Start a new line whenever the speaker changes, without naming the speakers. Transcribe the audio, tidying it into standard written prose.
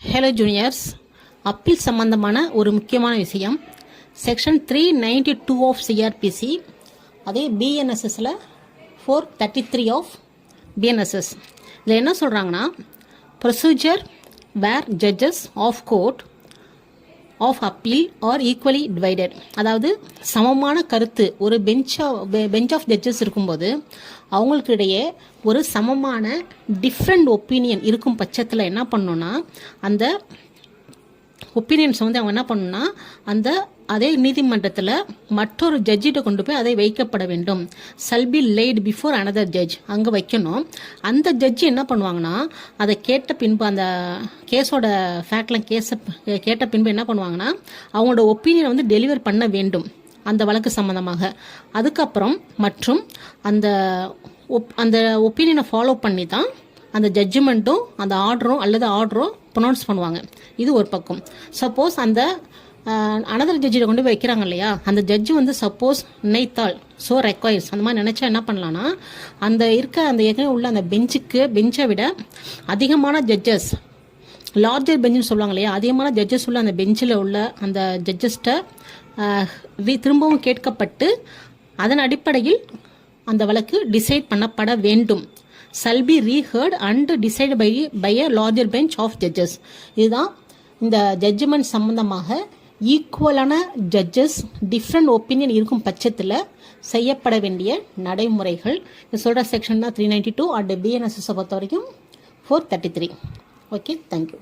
Hello juniors, appeal சம்பந்தமான ஒரு முக்கியமான விஷயம். செக்ஷன் 392 ஆஃப் சிஆர்பிசி, அதே பிஎன்எஸ்எஸில் 433 ஆஃப் பிஎன்எஸ்எஸ். இதில் என்ன சொல்கிறாங்கன்னா, procedure where judges of court of appeal are equally divided. அதாவது சமமான கருத்து ஒரு பெஞ்ச் ஆஃப் ஜட்ஜஸ் இருக்கும்போது அவங்களுக்கு இடையே ஒரு சமமான டிஃப்ரெண்ட் ஒப்பீனியன் இருக்கும் பட்சத்தில் என்ன பண்ணணும்னா, அந்த ஒப்பீனியன்ஸ் வந்து அவங்க என்ன பண்ணணும்னா அதே நீதிமன்றத்தில் மற்றொரு ஜட்ஜிட்ட கொண்டு போய் அதை வைக்கப்பட வேண்டும். Shall B late before another judge, அங்கே வைக்கணும். அந்த ஜட்ஜி என்ன பண்ணுவாங்கன்னா, அதை கேட்ட பின்பு அந்த கேஸோட ஃபேக்ட்லாம் கேட்ட பின்பு என்ன பண்ணுவாங்கன்னா, அவங்களோட ஒப்பீனியனை வந்து டெலிவர் பண்ண வேண்டும் அந்த வழக்கு சம்பந்தமாக. அதுக்கப்புறம் மற்றும் அந்த ஒப்பீனியனை ஃபாலோ பண்ணி தான் அந்த ஜட்ஜ்மெண்ட்டும் அந்த ஆர்டரும் ப்ரொனவுன்ஸ் பண்ணுவாங்க. இது ஒரு பக்கம். சப்போஸ் அந்த அனதர் ஜட்ஜில் கொண்டு போய் வைக்கிறாங்க இல்லையா, அந்த ஜட்ஜு வந்து சப்போஸ் நினைத்தால் ஸோ ரெக்வயர்ஸ் அந்த மாதிரி நினச்சா என்ன பண்ணலான்னா, அந்த ஏற்கனவே உள்ள அந்த பெஞ்சை விட அதிகமான ஜட்ஜஸ், லார்ஜர் பெஞ்சுன்னு சொல்லுவாங்க இல்லையா, அதிகமான ஜட்ஜஸ் உள்ள அந்த பெஞ்சில் உள்ள அந்த ஜட்ஜஸ்ட்டை திரும்பவும் கேட்கப்பட்டு அதன் அடிப்படையில் அந்த வழக்கு டிசைட் பண்ணப்பட வேண்டும். Shall be reheard and decide by a larger bench of judges. இதுதான் இந்த ஜட்ஜ்மெண்ட் சம்பந்தமாக ஈக்குவலான ஜட்ஜஸ் டிஃப்ரெண்ட் ஒப்பீனியன் இருக்கும் பட்சத்தில் செய்யப்பட வேண்டிய நடைமுறைகள். இது சொல்கிற செக்ஷன் தான் 392 அண்ட் பிஎன்எஸ்எஸை பொறுத்த வரைக்கும் 433. Okay, thank you.